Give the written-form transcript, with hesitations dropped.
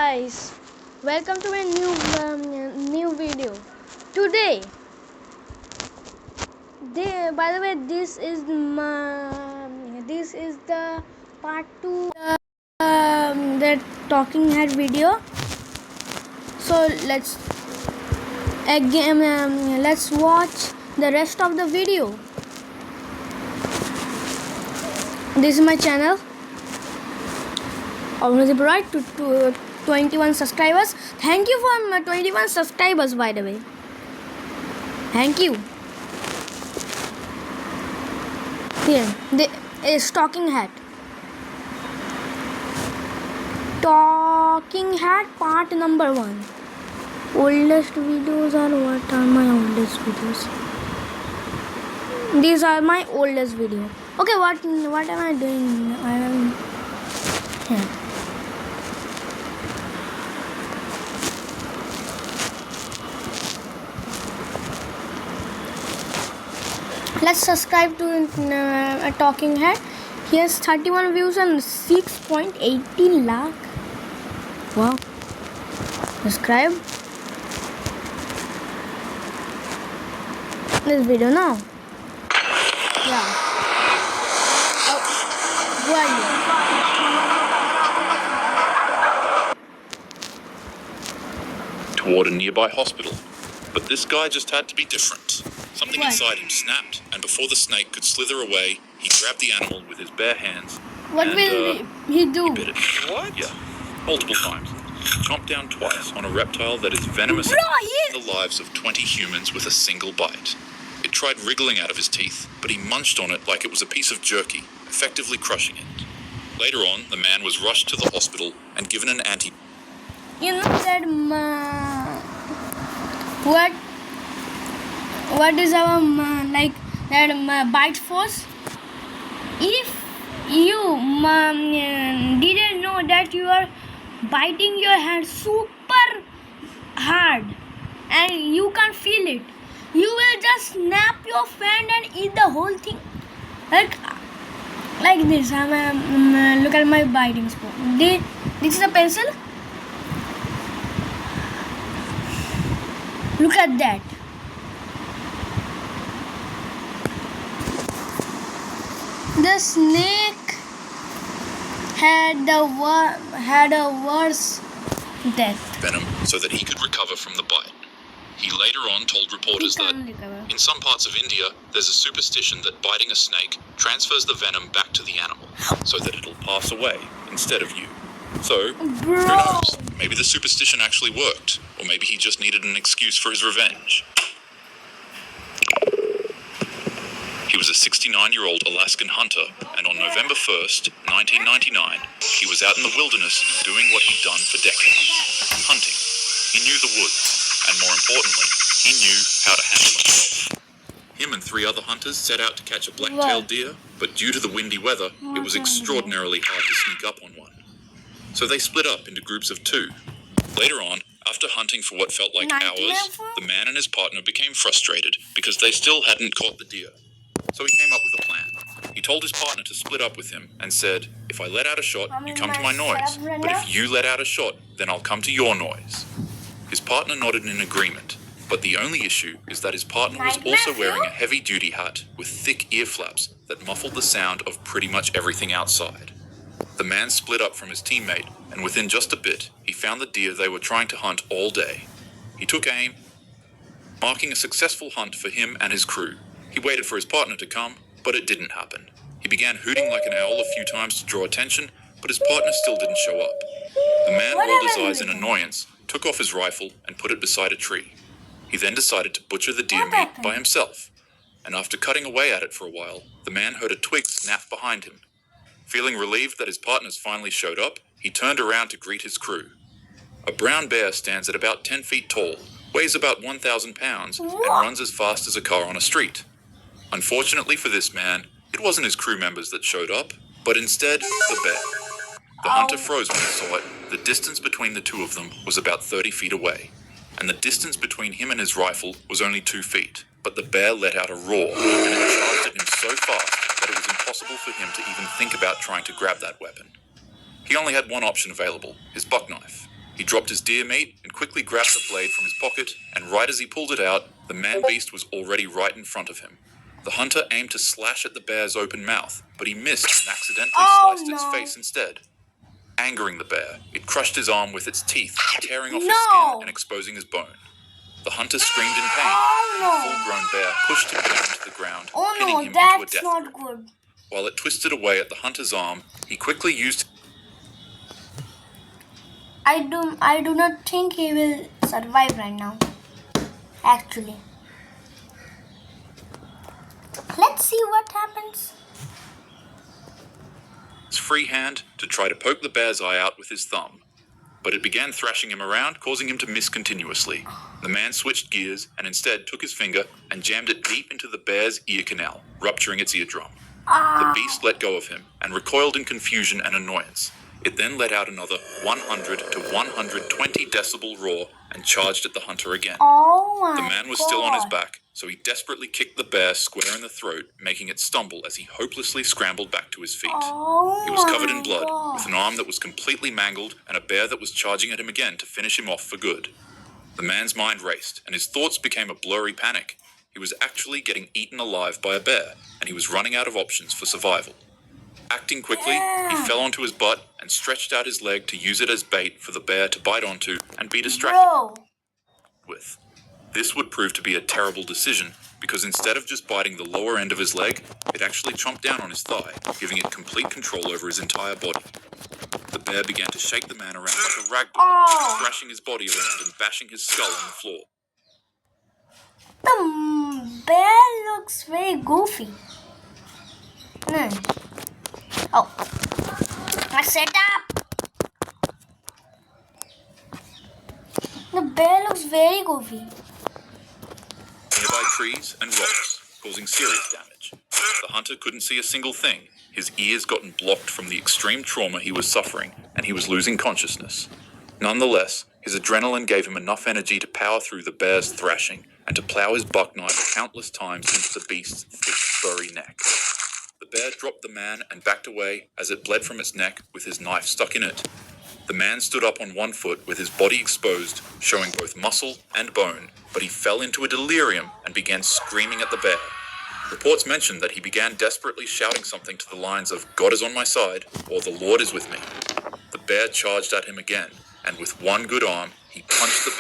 guys, welcome to a new video. Today, by the way, this is the part 2 the talking head video. So let's watch the rest of the video. This is my channel. Already brought to 21 subscribers. Thank you for my 21 subscribers, by the way. Thank you. Here, is talking hat. Talking hat part number 1. Oldest videos are what are my oldest videos? These are my oldest video. Okay, what am I doing? I am here. Let's subscribe to a talking head. He has 31 views and 6.18 lakh. Wow. Subscribe this video now. Yeah. Toward a nearby hospital. But this guy just had to be different. Something inside him snapped, and before the snake could slither away, he grabbed the animal with his bare hands. What will he do? He bit it. What? Yeah, multiple times. Chomped down twice on a reptile that is venomous in the lives of 20 humans with a single bite. It tried wriggling out of his teeth, but he munched on it like it was a piece of jerky, effectively crushing it. Later on, the man was rushed to the hospital and given an You know that what is our bite force? If you didn't know that you are biting your hand super hard and you can't feel it, you will just snap your hand and eat the whole thing like this. Look at my biting spot. This is a pencil. Look at that. The snake had a worse death. Venom so that he could recover from the bite. He later on told reporters that in some parts of India, there's a superstition that biting a snake transfers the venom back to the animal so that it'll pass away instead of you. So, who knows? Maybe the superstition actually worked, or maybe he just needed an excuse for his revenge. He was a 69-year-old Alaskan hunter, and on November 1st, 1999, he was out in the wilderness doing what he'd done for decades, hunting. He knew the woods, and more importantly, he knew how to handle himself. Him and 3 other hunters set out to catch a black-tailed deer, but due to the windy weather, it was extraordinarily hard to sneak up on one. So they split up into groups of 2. Later on, after hunting for what felt like hours, the man and his partner became frustrated because they still hadn't caught the deer. So he came up with a plan. He told his partner to split up with him and said, if I let out a shot, you come to my noise. But if you let out a shot, then I'll come to your noise. His partner nodded in agreement, but the only issue is that his partner was also wearing a heavy-duty hat with thick ear flaps that muffled the sound of pretty much everything outside. The man split up from his teammate, and within just a bit, he found the deer they were trying to hunt all day. He took aim, marking a successful hunt for him and his crew. He waited for his partner to come, but it didn't happen. He began hooting like an owl a few times to draw attention, but his partner still didn't show up. The man rolled his eyes in annoyance, took off his rifle, and put it beside a tree. He then decided to butcher the deer meat by himself, and after cutting away at it for a while, the man heard a twig snap behind him. Feeling relieved that his partners finally showed up, he turned around to greet his crew. A brown bear stands at about 10 feet tall, weighs about 1,000 pounds, and runs as fast as a car on a street. Unfortunately for this man, it wasn't his crew members that showed up, but instead, the bear. The hunter froze when he saw it. The distance between the 2 of them was about 30 feet away, and the distance between him and his rifle was only 2 feet. But the bear let out a roar, and it charged at him so fast that it was impossible for him to even think about trying to grab that weapon. He only had one option available, his buck knife. He dropped his deer meat and quickly grabbed the blade from his pocket, and right as he pulled it out, the man-beast was already right in front of him. The hunter aimed to slash at the bear's open mouth, but he missed and accidentally sliced its face instead. Angering the bear, it crushed his arm with its teeth, tearing off his skin and exposing his bone. The hunter screamed in pain. The full-grown bear pushed him down to the ground, pinning him into a death grip. Good. While it twisted away at the hunter's arm, he quickly used... I do not think he will survive right now. Actually. Let's see what happens. his free hand to try to poke the bear's eye out with his thumb. But it began thrashing him around, causing him to miss continuously. The man switched gears and instead took his finger and jammed it deep into the bear's ear canal, rupturing its eardrum. The beast let go of him and recoiled in confusion and annoyance. It then let out another 100 to 120 decibel roar and charged at the hunter again. The man was still on his back, so he desperately kicked the bear square in the throat, making it stumble as he hopelessly scrambled back to his feet. He was covered in blood, with an arm that was completely mangled and a bear that was charging at him again to finish him off for good. The man's mind raced, and his thoughts became a blurry panic. He was actually getting eaten alive by a bear, and he was running out of options for survival. Acting quickly, he fell onto his butt and stretched out his leg to use it as bait for the bear to bite onto and be distracted with. This would prove to be a terrible decision, because instead of just biting the lower end of his leg, it actually chomped down on his thigh, giving it complete control over his entire body. The bear began to shake the man around like a rag doll, thrashing his body around and bashing his skull on the floor. The bear looks very goofy. Oh, let's set up. The bear looks very goofy. Nearby trees and rocks, causing serious damage. The hunter couldn't see a single thing. His ears gotten blocked from the extreme trauma he was suffering, and he was losing consciousness. Nonetheless, his adrenaline gave him enough energy to power through the bear's thrashing and to plow his buck knife countless times into the beast's thick, furry neck. The bear dropped the man and backed away as it bled from its neck with his knife stuck in it. The man stood up on one foot with his body exposed, showing both muscle and bone, but he fell into a delirium and began screaming at the bear. Reports mentioned that he began desperately shouting something to the lines of "God is on my side" or "The Lord is with me." The bear charged at him again, and with one good arm, he punched the